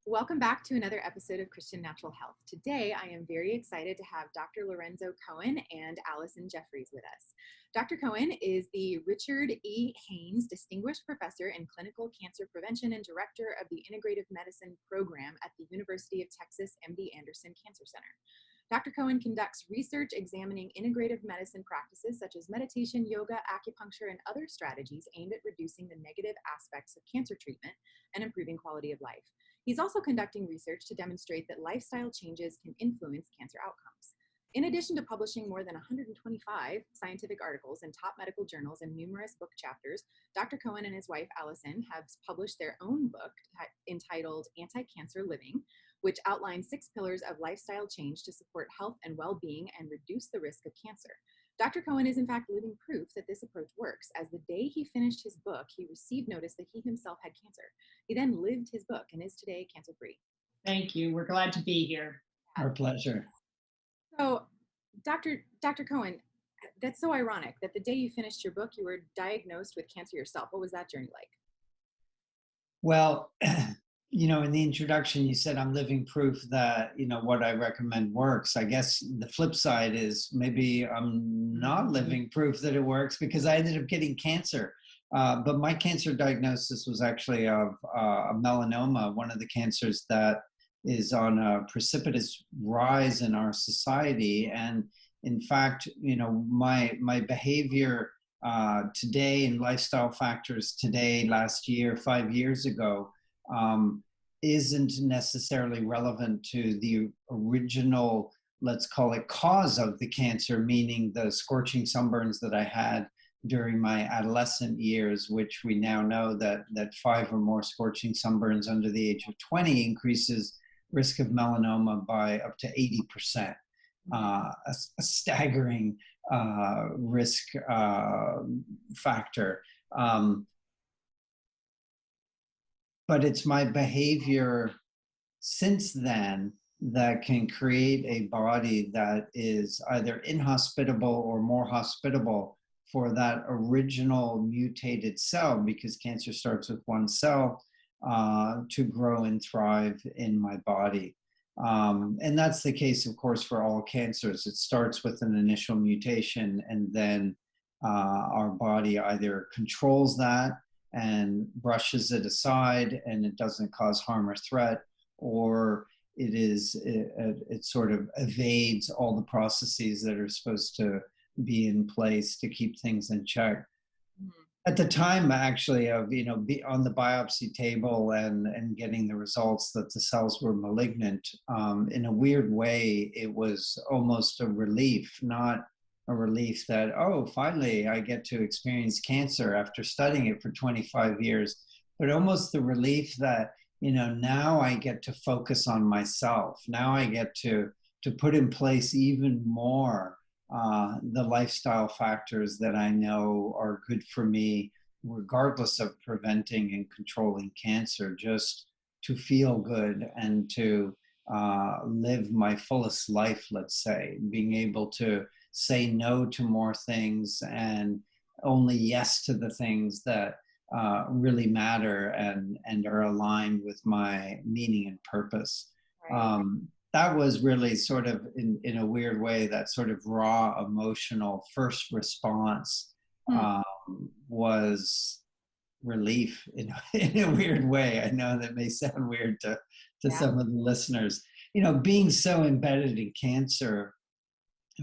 Welcome back to another episode of Christian Natural Health. Today, I am very excited to have Dr. Lorenzo Cohen and Alison Jefferies with us. Dr. Cohen is the Richard E. Haynes Distinguished Professor in Clinical Cancer Prevention and Director of the Integrative Medicine Program at the University of Texas MD Anderson Cancer Center. Dr. Cohen conducts research examining integrative medicine practices such as meditation, yoga, acupuncture, and other strategies aimed at reducing the negative aspects of cancer treatment and improving quality of life. He's also conducting research to demonstrate that lifestyle changes can influence cancer outcomes. In addition to publishing more than 125 scientific articles in top medical journals and numerous book chapters, Dr. Cohen and his wife, Allison, have published their own book entitled Anticancer Living, which outlines 6 pillars of lifestyle change to support health and well-being and reduce the risk of cancer. Dr. Cohen is in fact living proof that this approach works, as the day he finished his book, he received notice that he himself had cancer. He then lived his book and is today cancer-free. Thank you. We're glad to be here. Our pleasure. So, Dr. Cohen, that's so ironic that the day you finished your book, you were diagnosed with cancer yourself. What was that journey like? Well, in the introduction, you said I'm living proof that, what I recommend works. I guess the flip side is maybe I'm not living proof that it works because I ended up getting cancer. But my cancer diagnosis was actually of a melanoma, one of the cancers that is on a precipitous rise in our society. And in fact, my behavior today and lifestyle factors today, last year, 5 years ago, isn't necessarily relevant to the original, let's call it, cause of the cancer, meaning the scorching sunburns that I had during my adolescent years, which we now know that 5 or more scorching sunburns under the age of 20 increases risk of melanoma by up to 80%. A staggering risk factor. But it's my behavior since then that can create a body that is either inhospitable or more hospitable for that original mutated cell, because cancer starts with one cell, to grow and thrive in my body. And that's the case, of course, for all cancers. It starts with an initial mutation, and then our body either controls that and brushes it aside and it doesn't cause harm or threat, or it sort of evades all the processes that are supposed to be in place to keep things in check. At the time, actually, of be on the biopsy table and getting the results that the cells were malignant, in a weird way, it was almost a relief, not a relief that, oh, finally I get to experience cancer after studying it for 25 years, but almost the relief that, now I get to focus on myself. Now I get to put in place even more the lifestyle factors that I know are good for me, regardless of preventing and controlling cancer, just to feel good and to live my fullest life, let's say, being able to say no to more things and only yes to the things that really matter and are aligned with my meaning and purpose. Right. That was really sort of, in a weird way, that sort of raw emotional first response was relief in a weird way. I know that may sound weird to some of the listeners. Being so embedded in cancer,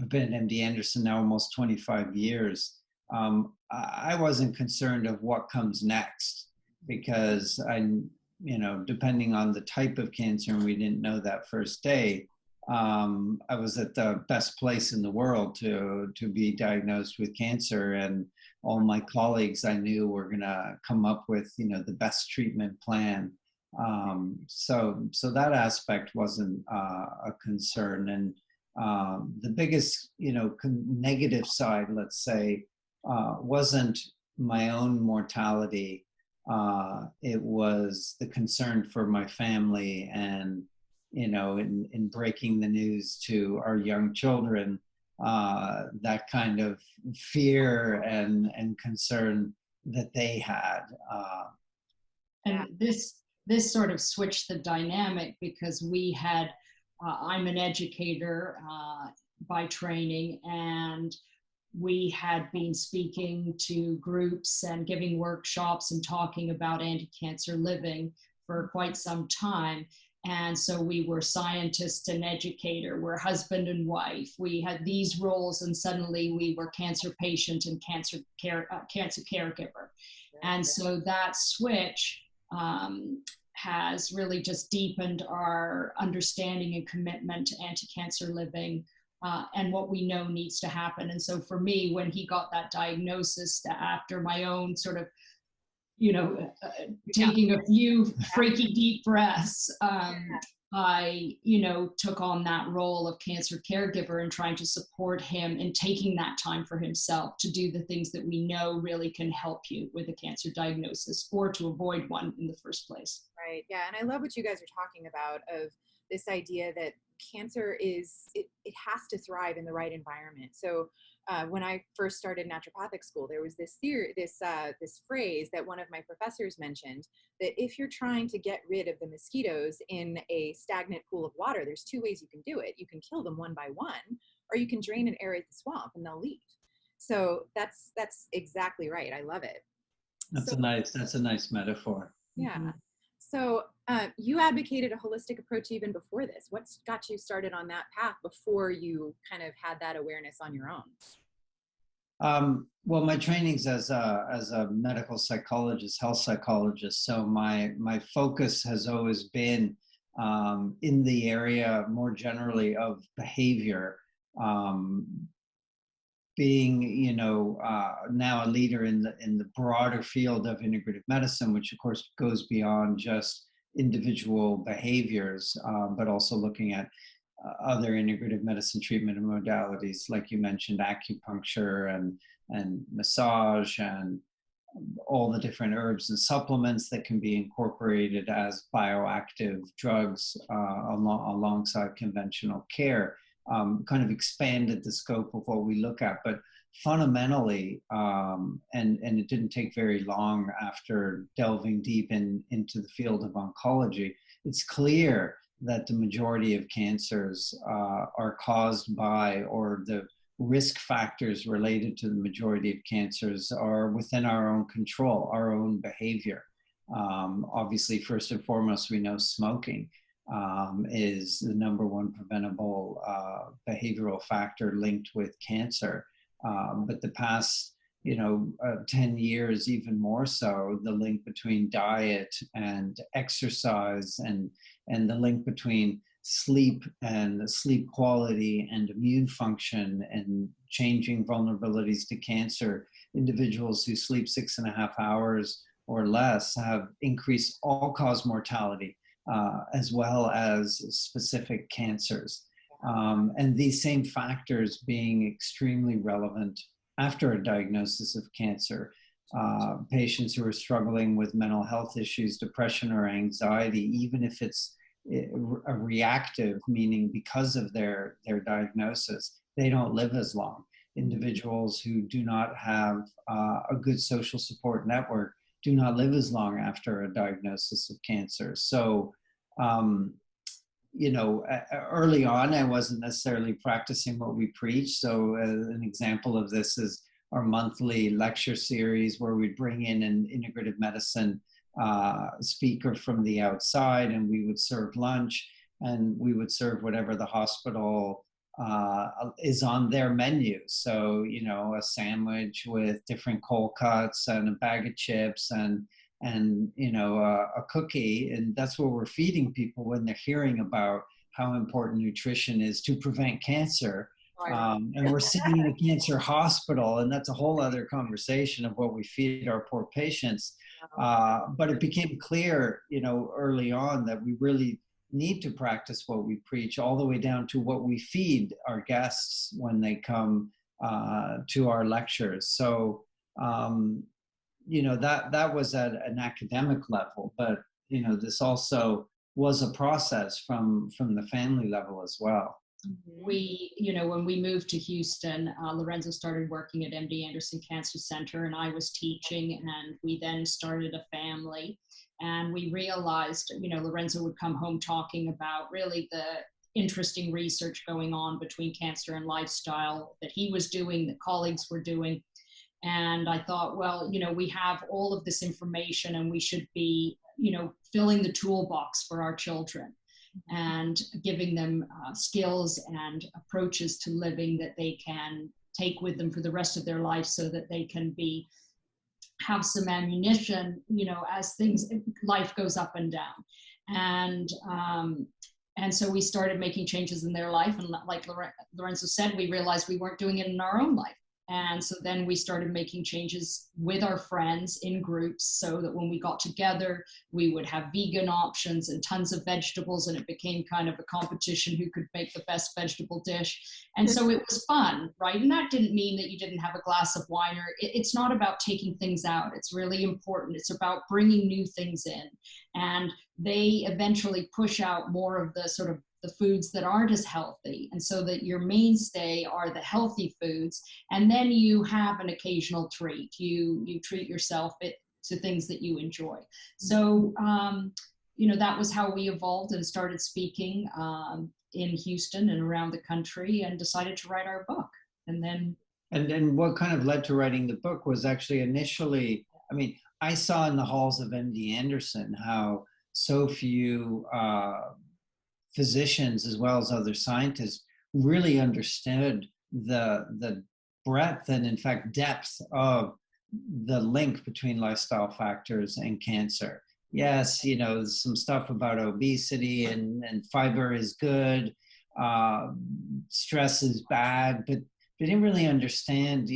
I've been at MD Anderson now almost 25 years. I wasn't concerned of what comes next, because depending on the type of cancer, and we didn't know that first day, I was at the best place in the world to be diagnosed with cancer, and all my colleagues I knew were going to come up with the best treatment plan. So that aspect wasn't a concern, and the biggest negative side, let's say, wasn't my own mortality. It was the concern for my family, and in breaking the news to our young children, that kind of fear and concern that they had. And this this sort of switched the dynamic because we had, I'm an educator by training, and we had been speaking to groups and giving workshops and talking about anti-cancer living for quite some time. And so we were scientist and educator, we're husband and wife. We had these roles, and suddenly we were cancer patient and cancer caregiver. And so that switch has really just deepened our understanding and commitment to anti-cancer living and what we know needs to happen. And so for me, when he got that diagnosis, after my own sort of, taking a few freaky deep breaths, I, took on that role of cancer caregiver and trying to support him in taking that time for himself to do the things that we know really can help you with a cancer diagnosis or to avoid one in the first place. Right. Yeah. And I love what you guys are talking about, of this idea that cancer it has to thrive in the right environment. So when I first started naturopathic school, there was this theory, this phrase that one of my professors mentioned, that if you're trying to get rid of the mosquitoes in a stagnant pool of water, there's two ways you can do it. You can kill them one by one, or you can drain and aerate the swamp and they'll leave. So that's exactly right. I love it. That's a nice metaphor. Yeah. Mm-hmm. So you advocated a holistic approach even before this. What's got you started on that path before you kind of had that awareness on your own? Well, my training's as a medical psychologist, health psychologist. So my focus has always been in the area more generally of behavior. Being, now a leader in the broader field of integrative medicine, which of course goes beyond just individual behaviors, but also looking at other integrative medicine treatment and modalities, like you mentioned, acupuncture and massage and all the different herbs and supplements that can be incorporated as bioactive drugs alongside conventional care. Kind of expanded the scope of what we look at, but fundamentally, and it didn't take very long after delving deep into the field of oncology, it's clear that the majority of cancers are caused by, or the risk factors related to the majority of cancers are within our own control, our own behavior. Obviously, first and foremost, we know smoking is the number one preventable behavioral factor linked with cancer. But the past, 10 years, even more so, the link between diet and exercise and the link between sleep and sleep quality and immune function and changing vulnerabilities to cancer. Individuals who sleep 6.5 hours or less have increased all-cause mortality, as well as specific cancers. And these same factors being extremely relevant after a diagnosis of cancer. Patients who are struggling with mental health issues, depression or anxiety, even if it's a reactive, meaning because of their diagnosis, they don't live as long. Individuals who do not have a good social support network do not live as long after a diagnosis of cancer. So, early on, I wasn't necessarily practicing what we preach. So an example of this is our monthly lecture series, where we bring in an integrative medicine speaker from the outside, and we would serve lunch, and we would serve whatever the hospital is on their menu. So, a sandwich with different cold cuts and a bag of chips and a cookie. And that's what we're feeding people when they're hearing about how important nutrition is to prevent cancer. And we're sitting in a cancer hospital, and that's a whole other conversation of what we feed our poor patients. But it became clear, early on, that we really need to practice what we preach, all the way down to what we feed our guests when they come to our lectures. So, that was at an academic level, but, this also was a process from the family level as well. We, when we moved to Houston, Lorenzo started working at MD Anderson Cancer Center, and I was teaching, and we then started a family. And we realized, Lorenzo would come home talking about really the interesting research going on between cancer and lifestyle that he was doing, that colleagues were doing. And I thought, well, we have all of this information and we should be, filling the toolbox for our children and giving them skills and approaches to living that they can take with them for the rest of their life, so that they can have some ammunition, as life goes up and down. And so we started making changes in their life. And like Lorenzo said, we realized we weren't doing it in our own life. And so then we started making changes with our friends in groups, so that when we got together, we would have vegan options and tons of vegetables, and it became kind of a competition who could make the best vegetable dish. And so it was fun, right? And that didn't mean that you didn't have a glass of wine, or it's not about taking things out. It's really important. It's about bringing new things in. And they eventually push out more of the sort of the foods that aren't as healthy, and so that your mainstay are the healthy foods, and then you have an occasional treat. You treat yourself to things that you enjoy. So that was how we evolved and started speaking in Houston and around the country, and decided to write our book. And then what kind of led to writing the book was actually initially, I saw in the halls of MD Anderson how so few physicians, as well as other scientists, really understood the breadth and, in fact, depth of the link between lifestyle factors and cancer. Yes, some stuff about obesity and fiber is good, stress is bad, but they didn't really understand,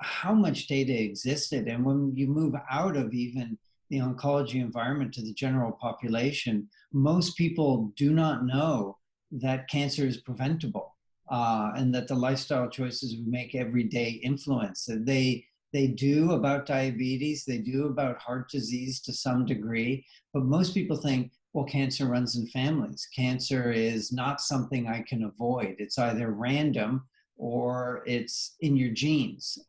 how much data existed. And when you move out of even the oncology environment to the general population, most people do not know that cancer is preventable, and that the lifestyle choices we make every day influence. They do about diabetes, they do about heart disease to some degree, but most people think, well, cancer runs in families. Cancer is not something I can avoid. It's either random or it's in your genes.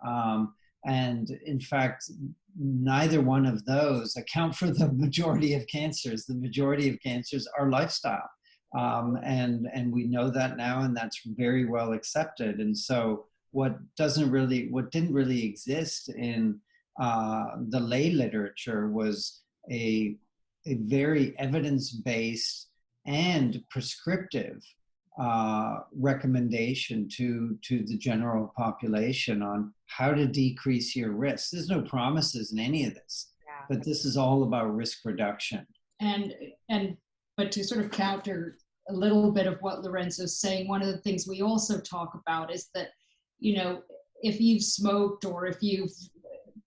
And in fact, neither one of those account for the majority of cancers. The majority of cancers are lifestyle. And we know that now, and that's very well accepted. And so what didn't really exist in the lay literature was a very evidence-based and prescriptive recommendation to the general population on how to decrease your risk. There's no promises in any of this, but this is all about risk reduction. But to sort of counter a little bit of what Lorenzo's saying, one of the things we also talk about is that, if you've smoked or if you've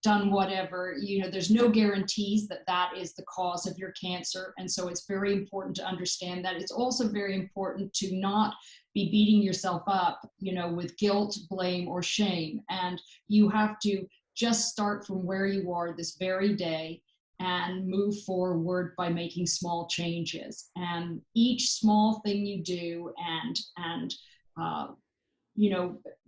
done whatever, there's no guarantees that that is the cause of your cancer. And so it's very important to understand that. It's also very important to not be beating yourself up, with guilt, blame, or shame. And you have to just start from where you are this very day and move forward by making small changes. And each small thing you do and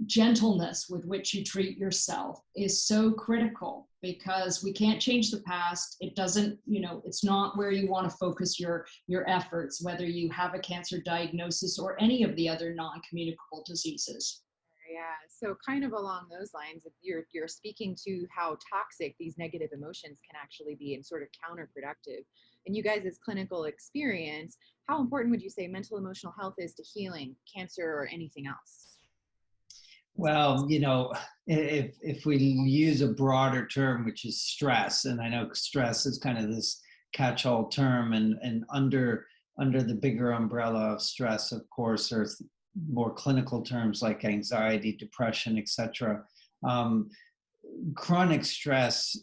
gentleness with which you treat yourself is so critical, because we can't change the past. It doesn't, it's not where you want to focus your efforts, whether you have a cancer diagnosis or any of the other non-communicable diseases. Yeah, so kind of along those lines, if you're speaking to how toxic these negative emotions can actually be and sort of counterproductive. And you guys' clinical experience, how important would you say mental emotional health is to healing cancer or anything else? Well, if we use a broader term, which is stress, and I know stress is kind of this catch-all term, and under the bigger umbrella of stress, of course, there's more clinical terms like anxiety, depression, etc. Chronic stress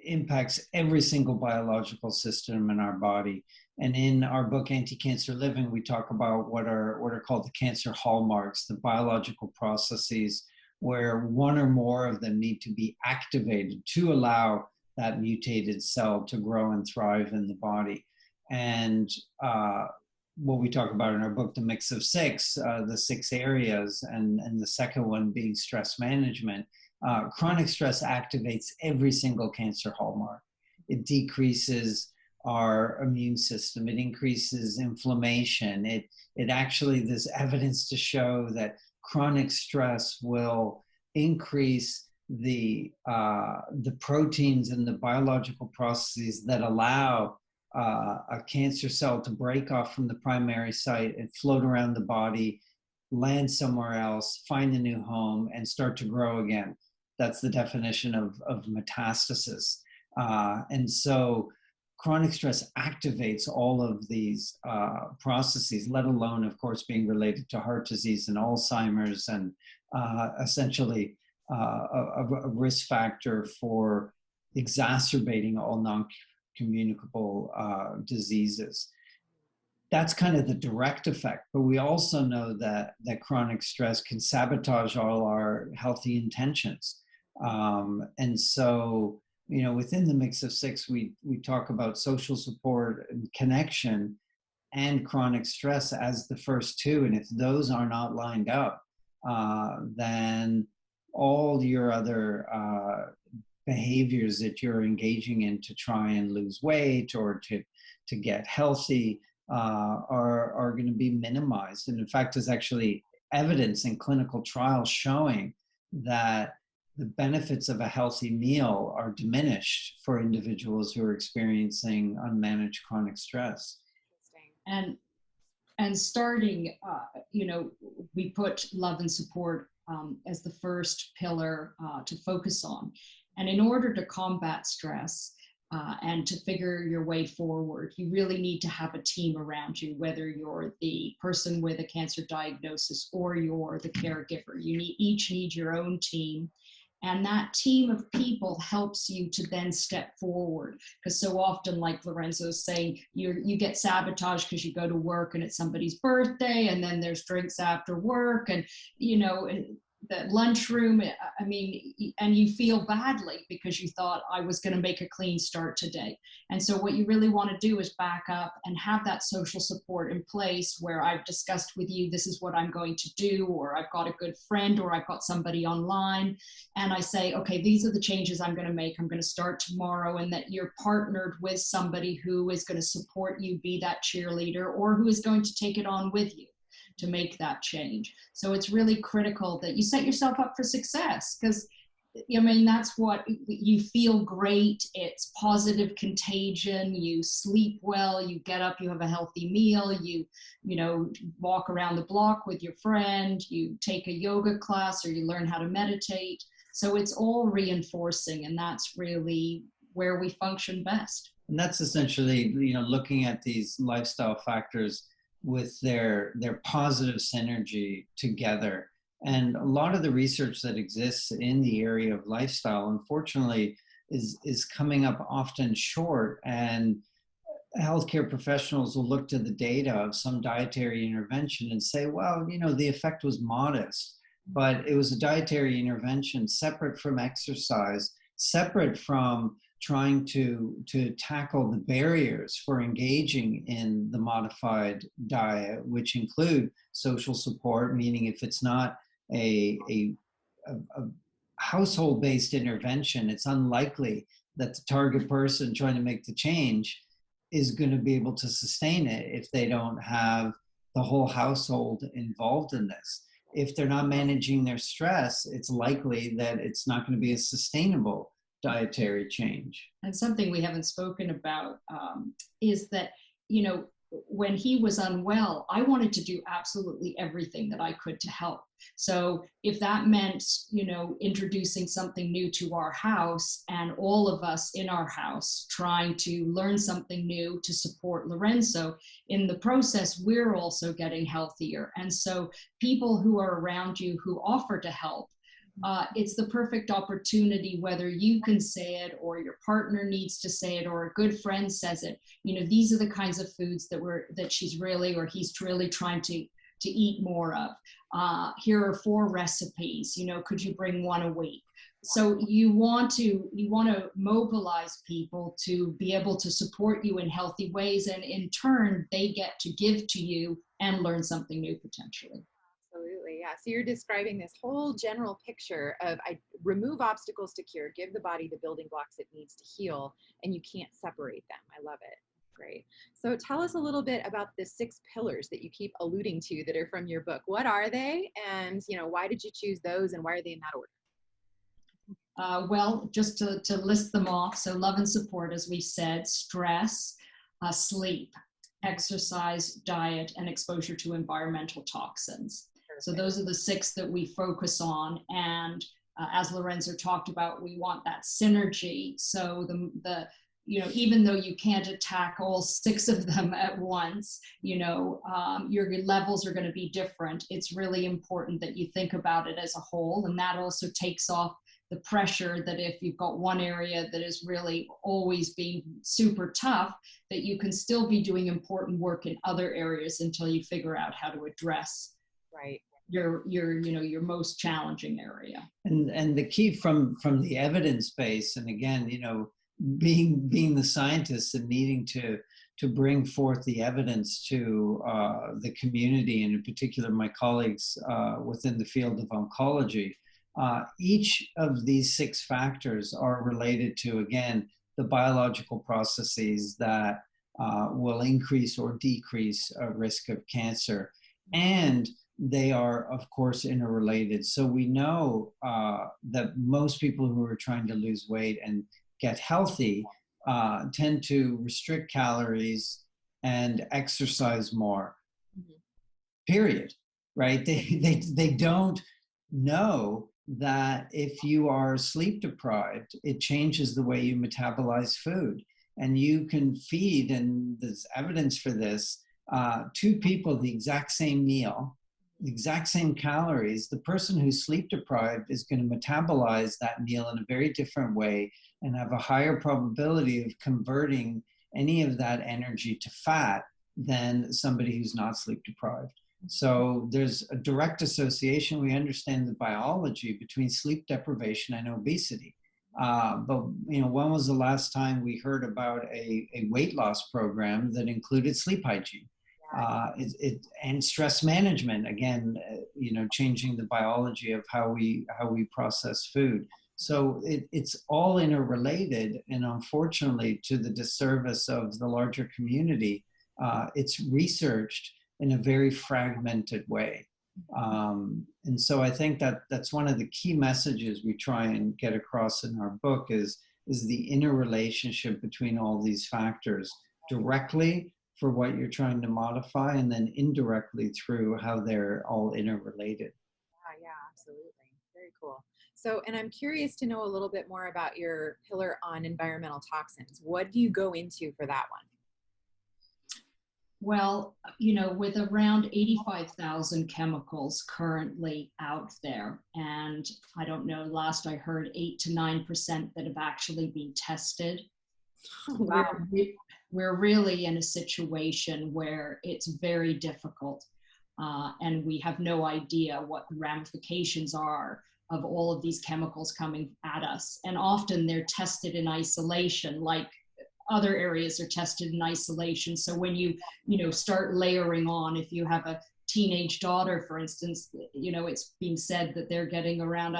impacts every single biological system in our body. And in our book, Anticancer Living, we talk about what are called the cancer hallmarks, the biological processes where one or more of them need to be activated to allow that mutated cell to grow and thrive in the body. And what we talk about in our book, the mix of six, the 6 areas, and the second one being stress management. Chronic stress activates every single cancer hallmark. It decreases our immune system. It increases inflammation. It actually, there's evidence to show that chronic stress will increase the proteins and the biological processes that allow a cancer cell to break off from the primary site and float around the body, land somewhere else, find a new home, and start to grow again. That's the definition of metastasis. And so chronic stress activates all of these processes, let alone, of course, being related to heart disease and Alzheimer's, and essentially a risk factor for exacerbating all non-communicable diseases. That's kind of the direct effect, but we also know that chronic stress can sabotage all our healthy intentions. And so, within the mix of six, we talk about social support and connection and chronic stress as the first two. And if those are not lined up, then all your other behaviors that you're engaging in to try and lose weight or to get healthy are going to be minimized. And in fact, there's actually evidence in clinical trials showing that the benefits of a healthy meal are diminished for individuals who are experiencing unmanaged chronic stress. And starting, we put love and support as the first pillar to focus on. And in order to combat stress and to figure your way forward, you really need to have a team around you, whether you're the person with a cancer diagnosis or you're the caregiver. You each need your own team. And that team of people helps you to then step forward. Because so often, like Lorenzo's saying, you get sabotaged because you go to work and it's somebody's birthday, and then there's drinks after work, and the lunchroom, and you feel badly because you thought, I was going to make a clean start today. And so what you really want to do is back up and have that social support in place where I've discussed with you, this is what I'm going to do, or I've got a good friend, or I've got somebody online, and I say, okay, these are the changes I'm going to make. I'm going to start tomorrow, and that you're partnered with somebody who is going to support you, be that cheerleader, or who is going to take it on with you to make that change. So it's really critical that you set yourself up for success, because that's what you feel great. It's positive contagion. You sleep well, you get up, you have a healthy meal, you walk around the block with your friend, you take a yoga class, or you learn how to meditate. So it's all reinforcing, and that's really where we function best. And that's essentially, looking at these lifestyle factors with their positive synergy together. And a lot of the research that exists in the area of lifestyle, unfortunately, is coming up often short. And healthcare professionals will look to the data of some dietary intervention and say, well, the effect was modest, but it was a dietary intervention separate from exercise, separate from trying to tackle the barriers for engaging in the modified diet, which include social support, meaning if it's not a household-based intervention, it's unlikely that the target person trying to make the change is going to be able to sustain it if they don't have the whole household involved in this. If they're not managing their stress, it's likely that it's not going to be a sustainable dietary change. And something we haven't spoken about is that, when he was unwell, I wanted to do absolutely everything that I could to help. So if that meant, introducing something new to our house, and all of us in our house trying to learn something new to support Lorenzo, in the process, we're also getting healthier. And so people who are around you who offer to help, it's the perfect opportunity, whether you can say it or your partner needs to say it or a good friend says it. These are the kinds of foods that she's really, or he's really trying to eat more of. Here are 4 recipes. Could you bring one a week? So you want to mobilize people to be able to support you in healthy ways, and in turn, they get to give to you and learn something new potentially. Absolutely, yeah. So you're describing this whole general picture of remove obstacles to cure, give the body the building blocks it needs to heal, and you can't separate them. I love it. Great. So tell us a little bit about the 6 pillars that you keep alluding to that are from your book. What are they? And, why did you choose those and why are they in that order? Well, just to list them off. So love and support, as we said, stress, sleep, exercise, diet, and exposure to environmental toxins. Perfect. So those are the 6 that we focus on. And as Lorenzo talked about, we want that synergy. So even though you can't attack all 6 of them at once, your levels are going to be different. It's really important that you think about it as a whole. And that also takes off the pressure that if you've got one area that is really always being super tough, that you can still be doing important work in other areas until you figure out how to address right your most challenging area. And the key from the evidence base, and again, being the scientists and needing to bring forth the evidence to the community, and in particular my colleagues within the field of oncology, each of these 6 factors are related to, again, the biological processes that will increase or decrease a risk of cancer. And they are, of course, interrelated. So we know that most people who are trying to lose weight and get healthy tend to restrict calories and exercise more, period, right? They don't know that if you are sleep deprived, it changes the way you metabolize food. And you can feed, and there's evidence for this, 2 people the exact same meal, the exact same calories. The person who's sleep deprived is going to metabolize that meal in a very different way and have a higher probability of converting any of that energy to fat than somebody who's not sleep deprived. So there's a direct association. We understand the biology between sleep deprivation and obesity. But when was the last time we heard about a weight loss program that included sleep hygiene? And stress management, again, changing the biology of how we process food. So it's all interrelated, and unfortunately, to the disservice of the larger community, it's researched in a very fragmented way. And so I think that's one of the key messages we try and get across in our book is the interrelationship between all these factors, directly for what you're trying to modify, and then indirectly through how they're all interrelated. Yeah, absolutely. Very cool. So, and I'm curious to know a little bit more about your pillar on environmental toxins. What do you go into for that one? Well, with around 85,000 chemicals currently out there, and I don't know, last I heard 8 to 9% that have actually been tested. Wow. We're really in a situation where it's very difficult, and we have no idea what the ramifications are of all of these chemicals coming at us. And often they're tested in isolation, like other areas are tested in isolation. So when you start layering on, if you have a teenage daughter, for instance, it's been said that they're getting around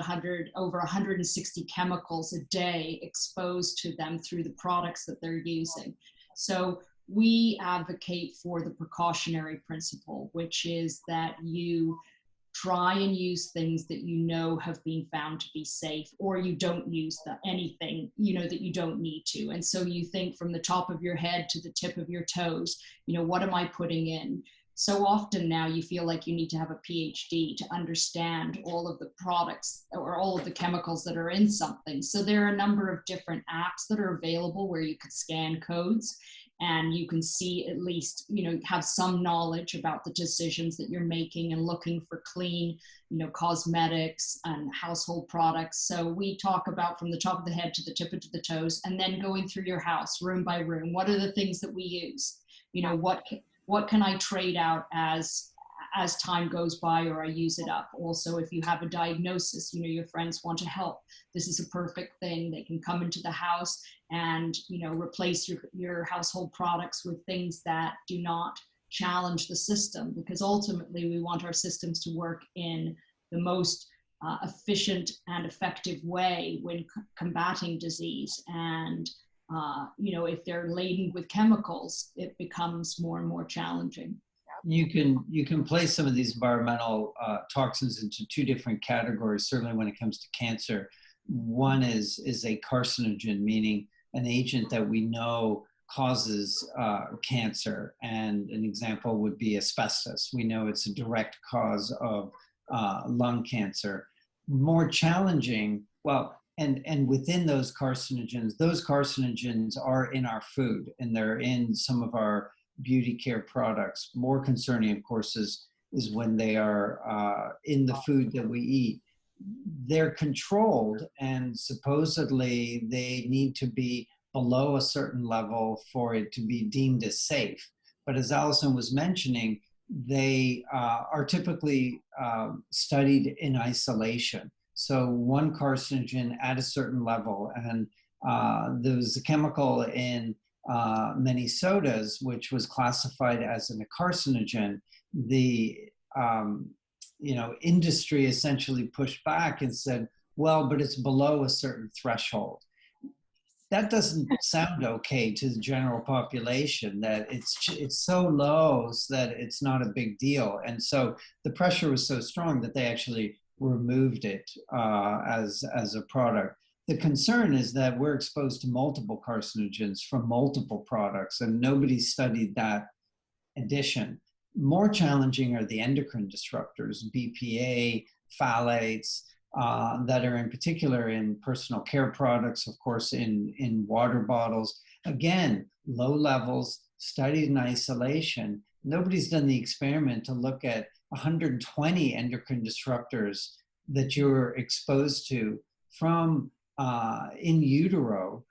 over 160 chemicals a day exposed to them through the products that they're using. So we advocate for the precautionary principle, which is that you try and use things that have been found to be safe, or you don't use anything that you don't need to. And so you think from the top of your head to the tip of your toes, what am I putting in? So often now you feel like you need to have a PhD to understand all of the products or all of the chemicals that are in something. So there are a number of different apps that are available where you could scan codes and you can see, at least, have some knowledge about the decisions that you're making and looking for clean, cosmetics and household products. So we talk about from the top of the head to the tip of the toes, and then going through your house room by room. What are the things that we use? What can I trade out as time goes by, or I use it up? Also, if you have a diagnosis, your friends want to help. This is a perfect thing. They can come into the house and, replace your household products with things that do not challenge the system, because ultimately we want our systems to work in the most efficient and effective way when combating disease. And if they're laden with chemicals, it becomes more and more challenging. You can place some of these environmental toxins into two different categories, certainly when it comes to cancer. One is a carcinogen, meaning an agent that we know causes cancer. And an example would be asbestos. We know it's a direct cause of lung cancer. More challenging, well, and within those carcinogens are in our food, and they're in some of our beauty care products. More concerning, of course, is when they are in the food that we eat. They're controlled, and supposedly they need to be below a certain level for it to be deemed as safe. But as Allison was mentioning, they are typically studied in isolation. So one carcinogen at a certain level, and there was a chemical in many sodas which was classified as a carcinogen. The industry essentially pushed back and said, well, but it's below a certain threshold. That doesn't sound okay to the general population, that it's so low so that it's not a big deal. And so the pressure was so strong that they actually removed it as a product. The concern is that we're exposed to multiple carcinogens from multiple products, and nobody studied that addition. More challenging are the endocrine disruptors, BPA, phthalates, that are in particular in personal care products, of course, in water bottles. Again, low levels, studied in isolation. Nobody's done the experiment to look at 120 endocrine disruptors that you're exposed to from in utero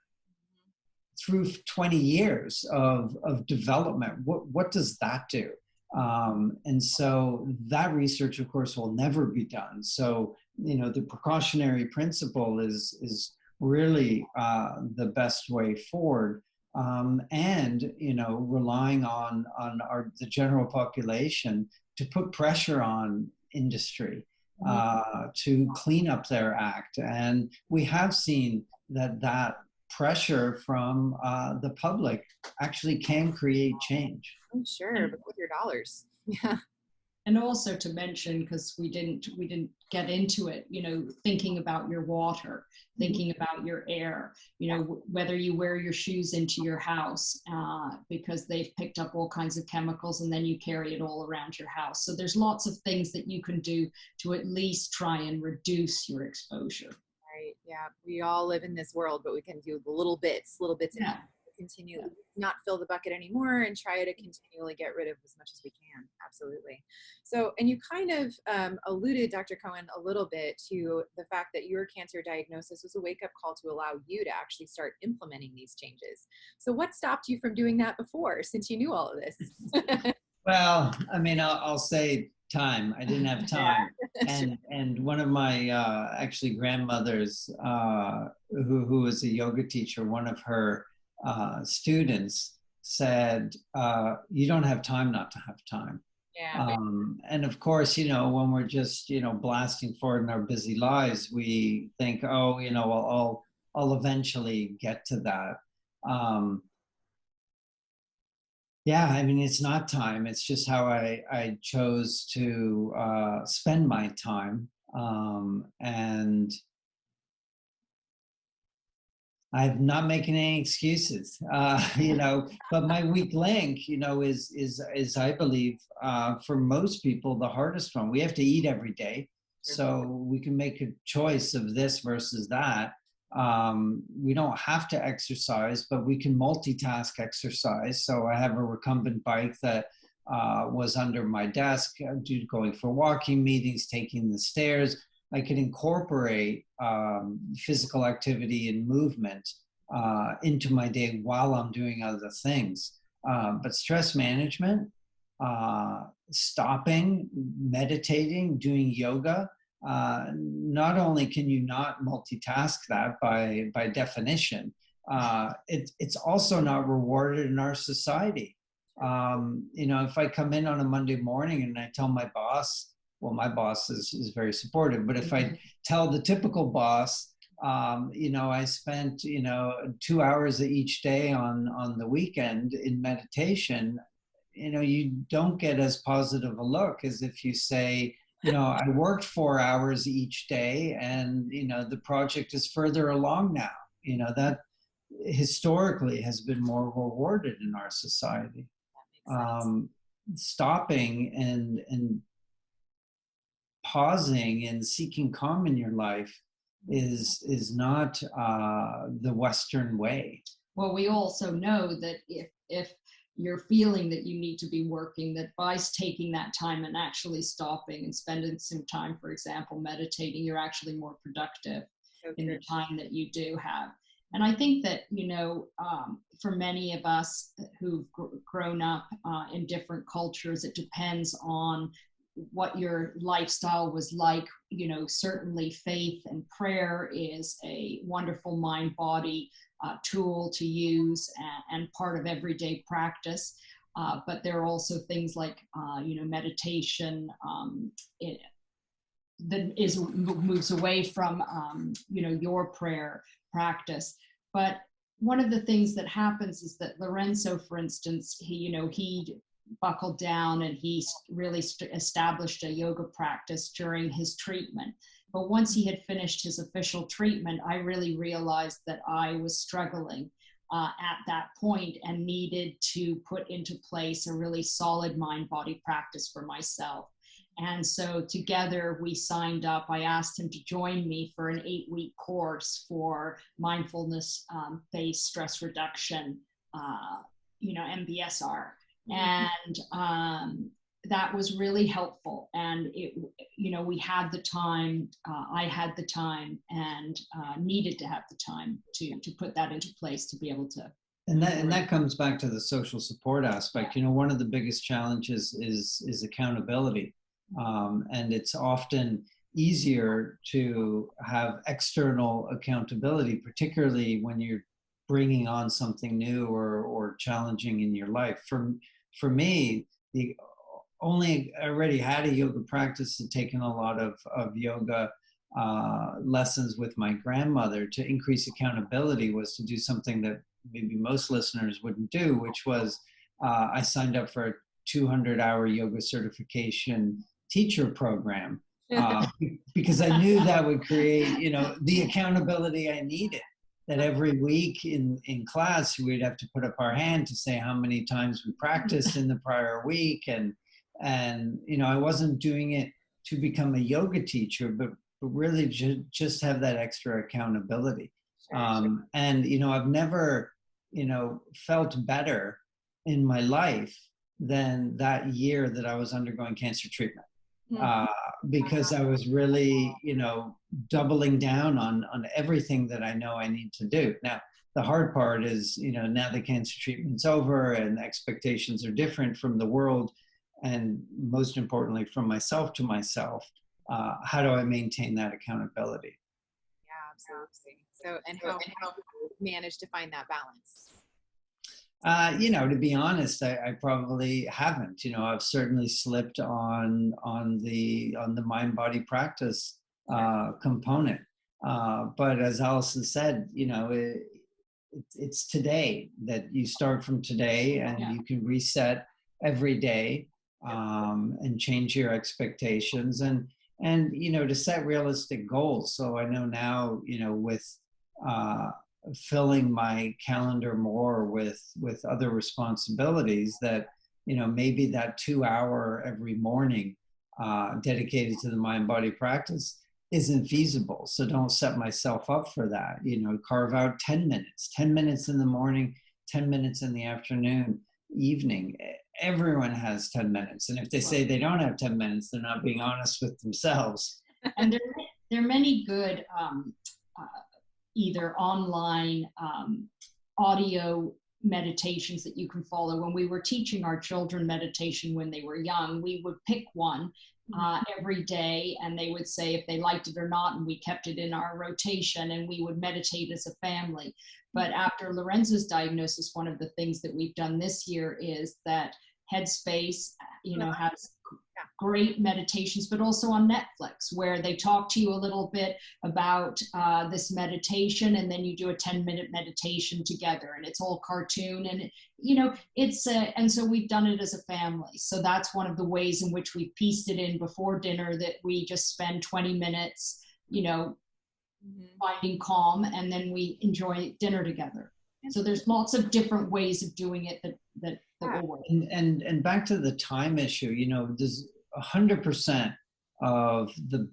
through 20 years of development. What does that do? And so that research, of course, will never be done. So, the precautionary principle is really the best way forward. And, relying on the general population to put pressure on industry to clean up their act. And we have seen that pressure from the public actually can create change. I'm sure, but with your dollars. Yeah. And also to mention, because we didn't get into it, thinking about your water, thinking about your air, whether you wear your shoes into your house because they've picked up all kinds of chemicals, and then you carry it all around your house. So there's lots of things that you can do to at least try and reduce your exposure. Right. Yeah. We all live in this world, but we can do little bits. Yeah. Continue, not fill the bucket anymore, and try to continually get rid of as much as we can. Absolutely. So, and you kind of alluded, Dr. Cohen, a little bit to the fact that your cancer diagnosis was a wake-up call to allow you to actually start implementing these changes. So what stopped you from doing that before, since you knew all of this? Well, I mean, I'll say time. I didn't have time. And one of my actually grandmothers, who was a yoga teacher, one of her students said, you don't have time not to have time. Yeah. And of course, when we're just, blasting forward in our busy lives, we think, oh, well, I'll eventually get to that. Yeah, I mean, it's not time. It's just how I chose to spend my time. And I'm not making any excuses, but my weak link, is I believe, for most people, the hardest one. We have to eat every day. So we can make a choice of this versus that. We don't have to exercise, but we can multitask exercise. So I have a recumbent bike that was under my desk, going for walking meetings, taking the stairs. I could incorporate physical activity and movement into my day while I'm doing other things. But stress management, stopping, meditating, doing yoga, not only can you not multitask that by definition, it's also not rewarded in our society. If I come in on a Monday morning and I tell my boss, well, my boss is very supportive, but if I tell the typical boss, I spent 2 hours each day on the weekend in meditation. You don't get as positive a look as if you say, I worked 4 hours each day, and the project is further along now. That historically has been more rewarded in our society. Stopping and pausing and seeking calm in your life is not the Western way. Well, we also know that if you're feeling that you need to be working, that by taking that time and actually stopping and spending some time, for example, meditating, you're actually more productive in the time that you do have. And I think that, for many of us who've grown up in different cultures, it depends on what your lifestyle was like. Certainly faith and prayer is a wonderful mind-body tool to use and part of everyday practice. But there are also things like, meditation that moves away from, your prayer practice. But one of the things that happens is that Lorenzo, for instance, he buckled down and he really established a yoga practice during his treatment. But once he had finished his official treatment, I really realized that I was struggling at that point and needed to put into place a really solid mind-body practice for myself. And so together we signed up. I asked him to join me for an 8-week course for mindfulness-based stress reduction, MBSR. And that was really helpful. And we had the time, I had the time, and needed to have the time to put that into place to be able to. And that comes back to the social support aspect. One of the biggest challenges is accountability. And it's often easier to have external accountability, particularly when you're bringing on something new or challenging in your life. For me, I already had a yoga practice and taken a lot of yoga lessons with my grandmother. To increase accountability was to do something that maybe most listeners wouldn't do, which was I signed up for a 200-hour yoga certification teacher program because I knew that would create, the accountability I needed. That every week in class, we'd have to put up our hand to say how many times we practiced in the prior week. And I wasn't doing it to become a yoga teacher, but really just have that extra accountability. Sure. And, I've never, felt better in my life than that year that I was undergoing cancer treatment. Because I was really, doubling down on everything that I know I need to do. Now, the hard part is, now the cancer treatment's over and expectations are different from the world, and most importantly, from myself to myself. How do I maintain that accountability? Yeah, absolutely. So, and how you manage to find that balance? To be honest, I probably haven't. I've certainly slipped on the mind-body practice component. But as Allison said, it's today that you start from today, and you can reset every day and change your expectations and to set realistic goals. So I know now, with filling my calendar more with other responsibilities, that maybe that 2 hour every morning dedicated to the mind-body practice isn't feasible. So don't set myself up for that. Carve out 10 minutes in the morning, 10 minutes in the afternoon, evening. Everyone has 10 minutes, and if they say they don't have 10 minutes, they're not being honest with themselves. And there are many good either online audio meditations that you can follow. When we were teaching our children meditation when they were young, we would pick one every day, and they would say if they liked it or not, and we kept it in our rotation, and we would meditate as a family. But after Lorenzo's diagnosis, one of the things that we've done this year is that Headspace, has great meditations, but also on Netflix, where they talk to you a little bit about this meditation, and then you do a 10-minute meditation together, and it's all cartoon, and and so we've done it as a family. So that's one of the ways in which we pieced it in before dinner, that we just spend 20 minutes, finding calm, and then we enjoy dinner together. So there's lots of different ways of doing it that will work. And back to the time issue, there's 100% of the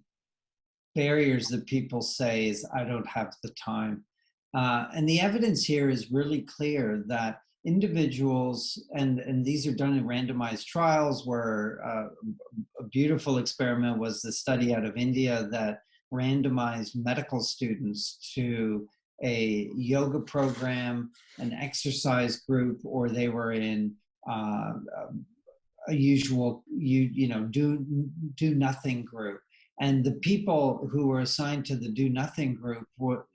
barriers that people say is, I don't have the time. And the evidence here is really clear that individuals, and these are done in randomized trials, where a beautiful experiment was the study out of India that randomized medical students to a yoga program, an exercise group, or they were in a usual, do nothing group. And the people who were assigned to the do nothing group were,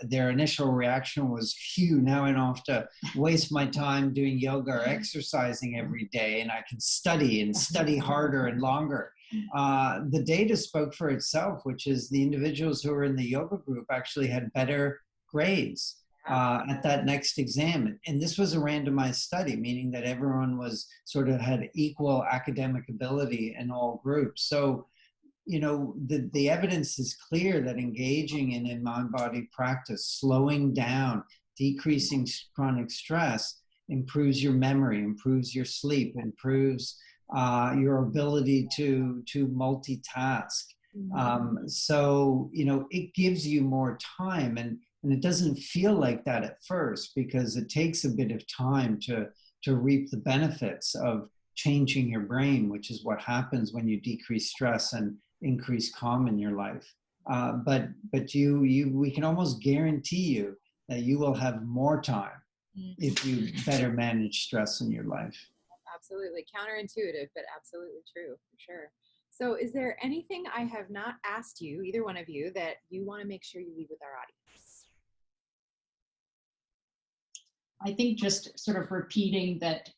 their initial reaction was, phew, now I don't have to waste my time doing yoga or exercising every day, and I can study harder and longer. The data spoke for itself, which is the individuals who were in the yoga group actually had better grades at that next exam. And this was a randomized study, meaning that everyone had equal academic ability in all groups. So, the evidence is clear that engaging in a mind-body practice, slowing down, decreasing chronic stress, improves your memory, improves your sleep, improves your ability to multitask. So, it gives you more time, and it doesn't feel like that at first, because it takes a bit of time to reap the benefits of changing your brain, which is what happens when you decrease stress and increase calm in your life. But we can almost guarantee you that you will have more time if you better manage stress in your life. Absolutely counterintuitive, but absolutely true, for sure. So is there anything I have not asked you, either one of you, that you want to make sure you leave with our audience? I think just sort of repeating that,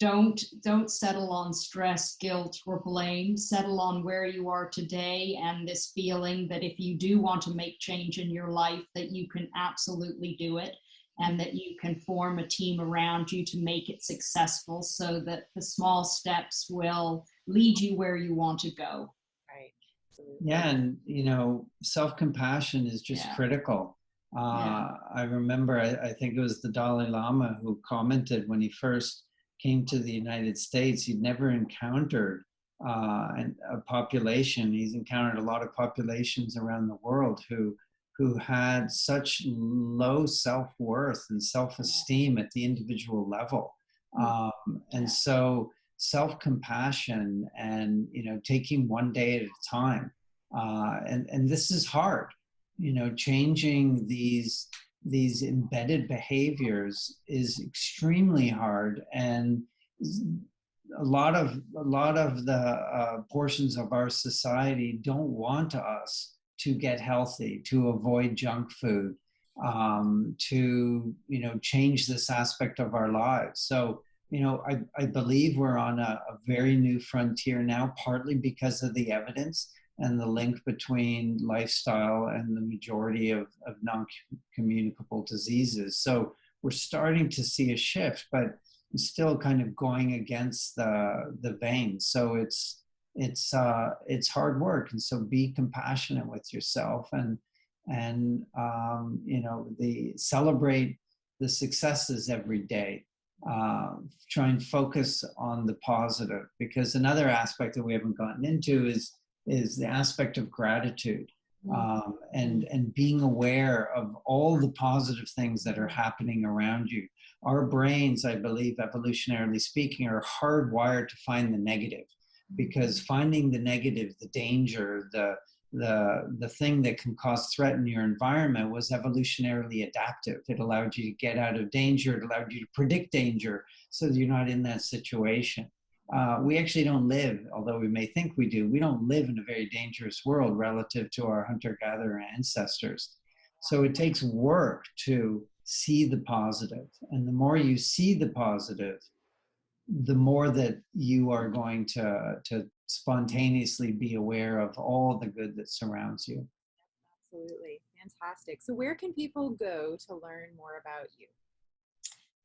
don't settle on stress, guilt, or blame. Settle on where you are today, and this feeling that if you do want to make change in your life, that you can absolutely do it, and that you can form a team around you to make it successful, so that the small steps will lead you where you want to go. Right. Absolutely. Yeah, and self-compassion is just critical. I remember, I think it was the Dalai Lama who commented when he first came to the United States, he'd never encountered a population. He's encountered a lot of populations around the world who had such low self-worth and self-esteem at the individual level. And so self-compassion and, taking one day at a time. And this is hard, changing these embedded behaviors is extremely hard, and a lot of the portions of our society don't want us to get healthy, to avoid junk food, to change this aspect of our lives. So I believe we're on a very new frontier now, partly because of the evidence and the link between lifestyle and the majority of non-communicable diseases. So we're starting to see a shift, but it's still kind of going against the vein. So it's hard work. And so be compassionate with yourself and celebrate the successes every day. Try and focus on the positive, because another aspect that we haven't gotten into is the aspect of gratitude, and being aware of all the positive things that are happening around you. Our brains, I believe, evolutionarily speaking, are hardwired to find the negative, because finding the negative, the danger, the thing that can cause threat in your environment was evolutionarily adaptive. It allowed you to get out of danger. It allowed you to predict danger so that you're not in that situation. We actually don't live, although we may think we do, we don't live in a very dangerous world relative to our hunter-gatherer ancestors. So it takes work to see the positive. And the more you see the positive, the more that you are going to spontaneously be aware of all the good that surrounds you. Absolutely. Fantastic. So where can people go to learn more about you?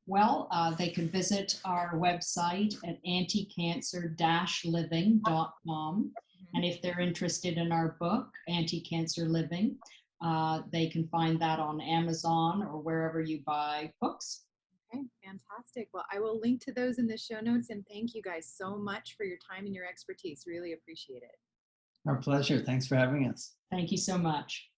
Well, they can visit our website at anticancer-living.com. And if they're interested in our book, Anticancer Living, they can find that on Amazon or wherever you buy books. Okay, fantastic. Well, I will link to those in the show notes, and thank you guys so much for your time and your expertise. Really appreciate it. Our pleasure. Thanks for having us. Thank you so much.